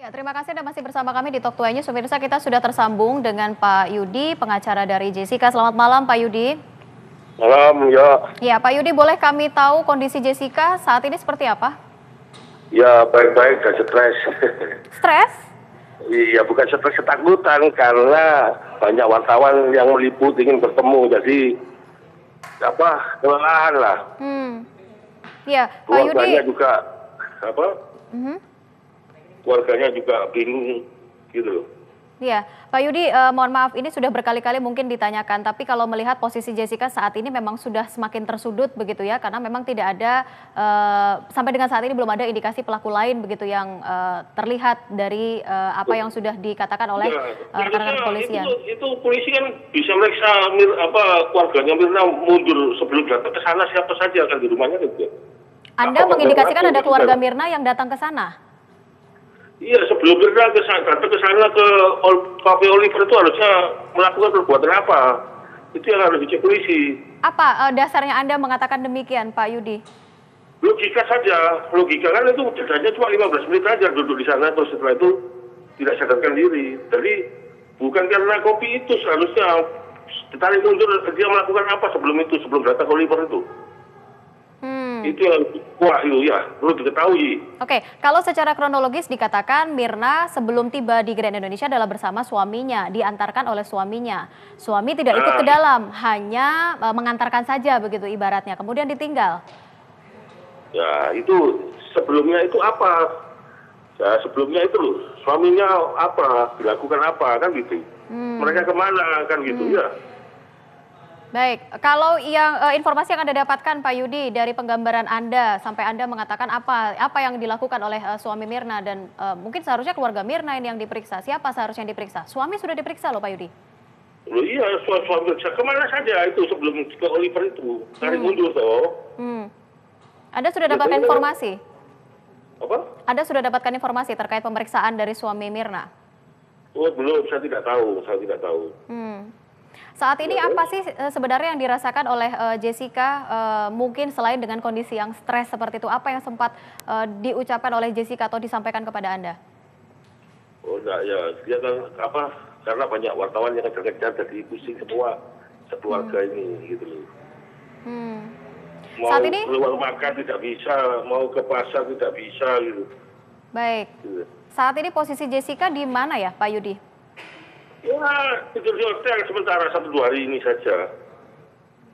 Ya, terima kasih Anda masih bersama kami di Talk 2 News. Pemirsa, kita sudah tersambung dengan Pak Yudi, pengacara dari Jessica. Selamat malam Pak Yudi. Malam, ya. Ya, Pak Yudi, boleh kami tahu kondisi Jessica saat ini seperti apa? Ya, baik-baik, gak stres. Stres? Iya, bukan stres, ketakutan karena banyak wartawan yang meliput ingin bertemu, jadi kelelahan lah. Ya, Pak Yudi. Keluarganya juga Mhm. keluarganya juga bingung gitu. Iya, Pak Yudi, mohon maaf ini sudah berkali-kali mungkin ditanyakan, tapi kalau melihat posisi Jessica saat ini memang sudah semakin tersudut begitu ya, karena memang tidak ada sampai dengan saat ini belum ada indikasi pelaku lain begitu yang terlihat dari apa yang sudah dikatakan oleh rekan-rekan kepolisian. Itu polisi kan bisa meriksa keluarganya Mirna mundur sebelum datang ke sana siapa saja kan di rumahnya gitu. Anda mengindikasikan ada keluarga Mirna yang datang ke sana? Iya, sebelum Mirna datang ke sana ke Cafe Oliver itu harusnya melakukan perbuatan apa? Itu yang harus dicek polisi. Apa dasarnya Anda mengatakan demikian, Pak Yudi? Logika saja, logika kan itu jedanya cuma 15 menit aja duduk di sana, terus setelah itu tidak sadarkan diri. Jadi bukan karena kopi itu seharusnya ditarik mundur, dia melakukan apa sebelum itu, sebelum datang ke Oliver itu. Itu yang wahyu ya, perlu diketahui. Oke, kalau secara kronologis dikatakan Mirna sebelum tiba di Grand Indonesia adalah bersama suaminya, diantarkan oleh suaminya. Suami tidak ikut ke dalam, hanya mengantarkan saja begitu ibaratnya, kemudian ditinggal. Ya, itu sebelumnya itu apa? Ya, sebelumnya itu suaminya apa, dilakukan apa kan gitu. Mereka kemana kan gitu ya. Baik, kalau yang informasi yang Anda dapatkan Pak Yudi dari penggambaran Anda sampai Anda mengatakan apa yang dilakukan oleh suami Mirna dan mungkin seharusnya keluarga Mirna ini yang diperiksa. Siapa seharusnya yang diperiksa? Suami sudah diperiksa loh Pak Yudi. Loh iya, suami kemana saja itu sebelum ke Oliver itu? Tarik mundur toh. Anda sudah dapatkan informasi? Apa? Anda sudah dapatkan informasi terkait pemeriksaan dari suami Mirna? Oh belum, saya tidak tahu. Saat ini apa sih sebenarnya yang dirasakan oleh Jessica mungkin selain dengan kondisi yang stres seperti itu, apa yang sempat diucapkan oleh Jessica atau disampaikan kepada Anda? Oh enggak ya, dia kan karena banyak wartawan yang kejar-kejar jadi pusing semua sekeluarga ini gitu loh. Mau Saat ini keluar makan tidak bisa, mau ke pasar tidak bisa gitu. Baik. Gitu. Saat ini posisi Jessica di mana ya Pak Yudi? Ya, tidur di hotel sementara 1-2 hari ini saja.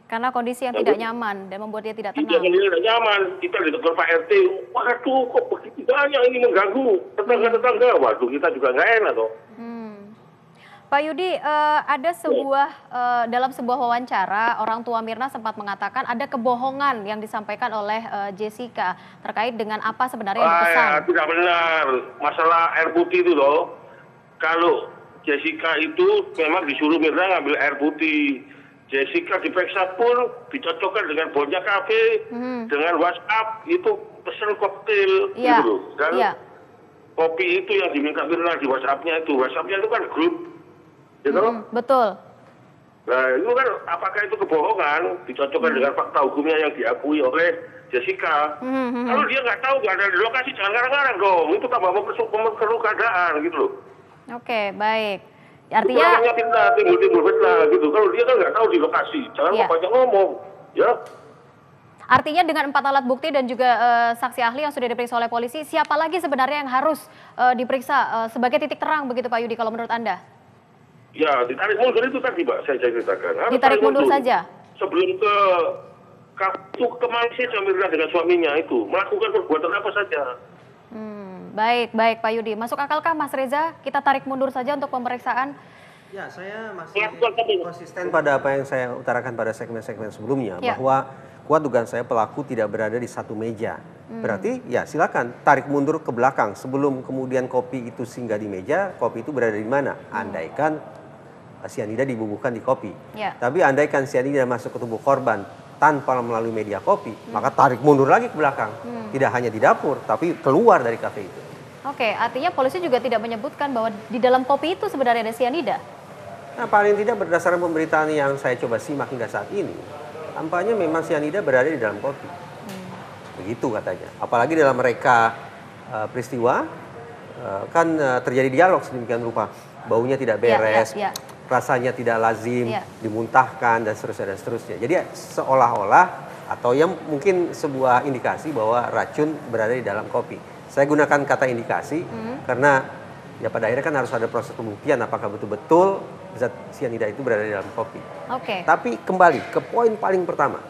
Karena kondisi yang tidak nyaman dan membuat dia tidak tenang. Tidak nyaman. Kita ditegur Pak RT, waduh kok begitu banyak ini mengganggu tetangga-tetangga. Waduh kita juga nggak enak toh. Pak Yudi, ada dalam sebuah wawancara orang tua Mirna sempat mengatakan ada kebohongan yang disampaikan oleh Jessica terkait dengan apa sebenarnya yang dipesan. Tidak benar. Masalah air putih itu loh. Kalau Jessica itu memang disuruh Mirna ngambil air putih. Jessica diperiksa pun dicocokkan dengan bolnya kafe, dengan WhatsApp itu pesan koktail gitu. Dan kopi itu yang diminta Mirna di WhatsApp-nya itu. WhatsApp-nya itu kan grup. Gitu loh. Betul. Nah itu kan apakah itu kebohongan dicocokkan dengan fakta hukumnya yang diakui oleh Jessica. Kalau dia nggak tahu, nggak ada di lokasi, jangan ngarang-ngarang dong. Itu tambah memperkeruh keadaan gitu loh. Oke, baik. Artinya timbul fitnah gitu. Kalau dia kan nggak tahu di lokasi, jangan banyak ngomong, ya. Artinya dengan 4 alat bukti dan juga saksi ahli yang sudah diperiksa oleh polisi, siapa lagi sebenarnya yang harus diperiksa sebagai titik terang begitu Pak Yudi kalau menurut Anda? Ya, ditarik mundur itu tadi Pak, saya ceritakan. Ditarik mundur saja? Sebelum ke Malaysia Mirna dengan suaminya itu, melakukan perbuatan apa saja. Baik Pak Yudi. Masuk akalkah Mas Reza kita tarik mundur saja untuk pemeriksaan? Ya, saya masih konsisten pada apa yang saya utarakan pada segmen-segmen sebelumnya, bahwa kuat dugaan saya pelaku tidak berada di satu meja. Berarti ya silakan tarik mundur ke belakang sebelum kemudian kopi itu singgah di meja, kopi itu berada di mana? Andaikan sianida dibubuhkan di kopi. Tapi andaikan sianida masuk ke tubuh korban tanpa melalui media kopi, maka tarik mundur lagi ke belakang. Tidak hanya di dapur, tapi keluar dari kafe itu. Oke, artinya polisi juga tidak menyebutkan bahwa di dalam kopi itu sebenarnya ada sianida? Nah, paling tidak berdasarkan pemberitaan yang saya coba simak hingga saat ini, tampaknya memang sianida berada di dalam kopi. Begitu katanya. Apalagi dalam reka peristiwa, terjadi dialog sedemikian rupa, baunya tidak beres, rasanya tidak lazim, dimuntahkan dan seterusnya. Jadi seolah-olah atau yang mungkin sebuah indikasi bahwa racun berada di dalam kopi. Saya gunakan kata indikasi karena ya pada akhirnya kan harus ada proses pembuktian apakah betul-betul zat sianida itu berada di dalam kopi. Tapi kembali ke poin paling pertama.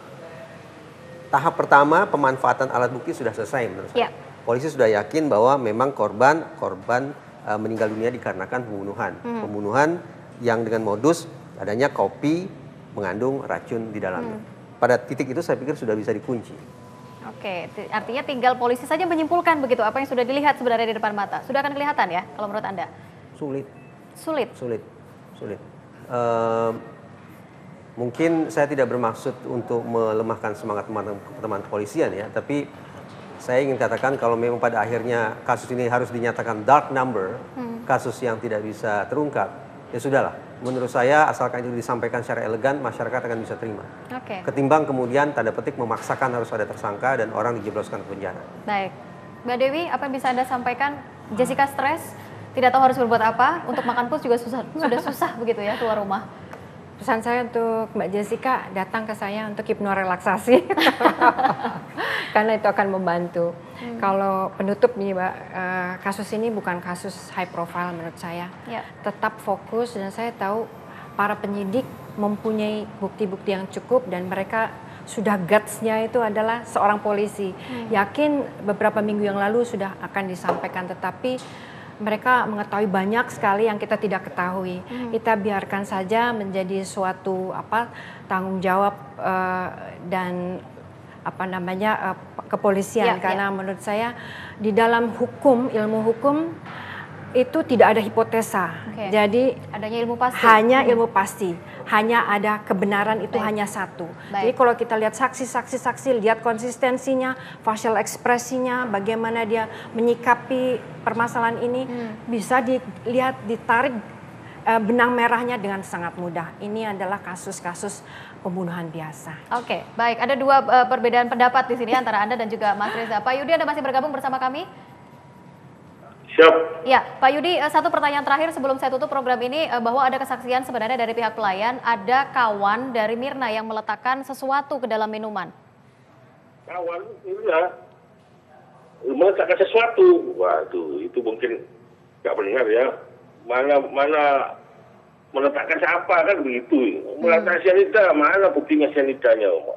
Tahap pertama pemanfaatan alat bukti sudah selesai menurut saya. Polisi sudah yakin bahwa memang korban meninggal dunia dikarenakan pembunuhan. Pembunuhan yang dengan modus adanya kopi mengandung racun di dalamnya. Pada titik itu saya pikir sudah bisa dikunci. Artinya tinggal polisi saja menyimpulkan begitu apa yang sudah dilihat sebenarnya di depan mata. Sudah akan kelihatan ya kalau menurut Anda? Sulit. Mungkin saya tidak bermaksud untuk melemahkan semangat teman-teman kepolisian ya, tapi saya ingin katakan kalau memang pada akhirnya kasus ini harus dinyatakan dark number, kasus yang tidak bisa terungkap, ya sudahlah. Menurut saya asalkan itu disampaikan secara elegan, masyarakat akan bisa terima. Ketimbang kemudian tanda petik memaksakan harus ada tersangka dan orang dijebloskan ke penjara. Baik, Mbak Dewi, apa yang bisa Anda sampaikan? Jessica stres, tidak tahu harus berbuat apa, untuk makan pun juga sudah susah begitu ya keluar rumah. Pesan saya untuk Mbak Jessica, datang ke saya untuk hipnorelaksasi. Karena itu akan membantu. Kalau penutup nih Mbak, kasus ini bukan kasus high profile menurut saya. Tetap fokus dan saya tahu para penyidik mempunyai bukti-bukti yang cukup dan mereka sudah guts-nya itu adalah seorang polisi. Yakin beberapa minggu yang lalu sudah akan disampaikan, tetapi mereka mengetahui banyak sekali yang kita tidak ketahui. Kita biarkan saja menjadi suatu tanggung jawab dan kepolisian karena menurut saya di dalam hukum, ilmu hukum itu tidak ada hipotesa. Jadi adanya ilmu pasti. Hanya ilmu pasti. Hanya ada kebenaran itu hanya satu. Jadi kalau kita lihat saksi-saksi, lihat konsistensinya, facial ekspresinya, bagaimana dia menyikapi permasalahan ini, bisa dilihat, ditarik benang merahnya dengan sangat mudah. Ini adalah kasus-kasus pembunuhan biasa. Baik. Ada dua perbedaan pendapat di sini antara Anda dan juga Mas Reza. Pak Yudi, Anda masih bergabung bersama kami? Siap. Ya, Pak Yudi, satu pertanyaan terakhir sebelum saya tutup program ini, bahwa ada kesaksian sebenarnya dari pihak pelayan, ada kawan dari Mirna yang meletakkan sesuatu ke dalam minuman. Kawan, iya. Meletakkan sesuatu. Waduh, itu mungkin nggak benar ya. Mana meletakkan siapa kan begitu. Meletakkan cyanida, mana buktinya cyanidanya, Om?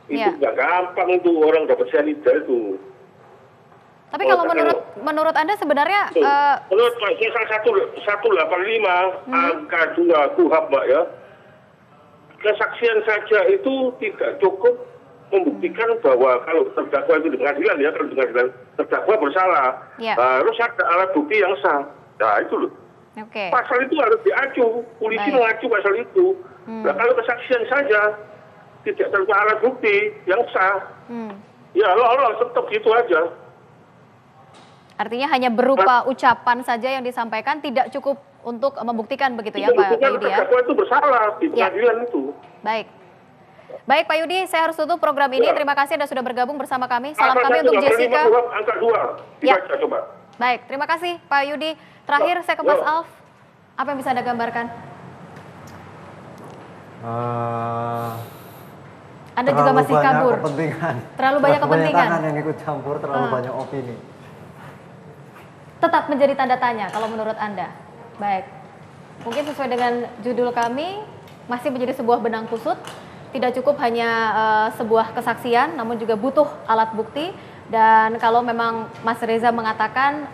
Itu nggak gampang itu orang dapat cyanida itu. Tapi kalau menurut Anda sebenarnya menurut pasal 185 angka 2 KUHP Mbak ya, kesaksian saja itu tidak cukup membuktikan bahwa kalau terdakwa itu di pengadilan ya, kalau di pengadilan terdakwa bersalah, harus ada alat bukti yang sah. Nah itu loh. Pasal itu harus diacu, polisi mengacu pasal itu. Nah kalau kesaksian saja tidak terdapat alat bukti yang sah, ya lolos tetap gitu aja. Artinya hanya berupa ucapan saja yang disampaikan, tidak cukup untuk membuktikan begitu ya Pak Yudi ya? Terdakwa itu bersalah di pengadilan itu. Baik Pak Yudi, saya harus tutup program ini. Terima kasih Anda sudah bergabung bersama kami. Salam kami untuk Jessica. Angka 2, dibaca coba. Baik, terima kasih Pak Yudi. Terakhir saya ke Mas Alf. Apa yang bisa Anda gambarkan? Anda juga masih kabur. Terlalu banyak kepentingan. Yang ikut campur, terlalu banyak opini. Tetap menjadi tanda tanya kalau menurut Anda. Baik, mungkin sesuai dengan judul kami, masih menjadi sebuah benang kusut. Tidak cukup hanya sebuah kesaksian, namun juga butuh alat bukti. Dan kalau memang Mas Reza mengatakan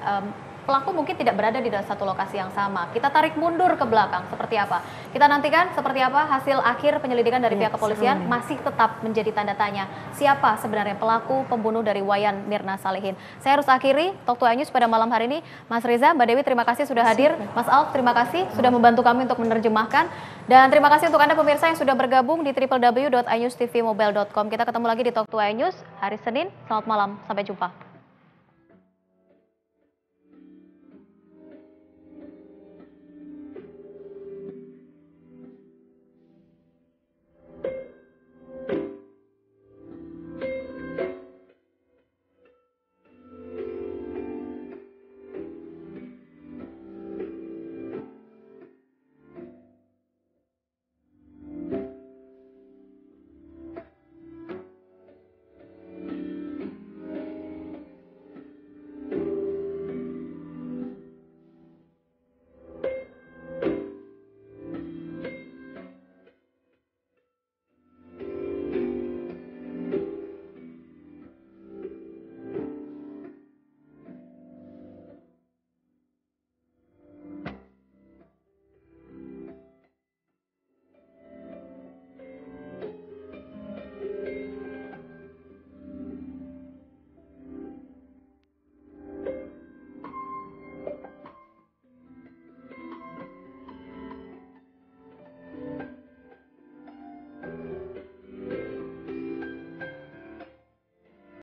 pelaku mungkin tidak berada di dalam satu lokasi yang sama, kita tarik mundur ke belakang seperti apa? Kita nantikan seperti apa hasil akhir penyelidikan dari pihak kepolisian. Masih tetap menjadi tanda tanya siapa sebenarnya pelaku pembunuh dari Wayan Mirna Salihin. Saya harus akhiri Talk to iNews pada malam hari ini. Mas Reza, Mbak Dewi, terima kasih sudah hadir. Mas Alf, terima kasih sudah membantu kami untuk menerjemahkan. Dan terima kasih untuk Anda pemirsa yang sudah bergabung di www.inewstvmobile.com. Kita ketemu lagi di Talk to iNews hari Senin. Selamat malam, sampai jumpa.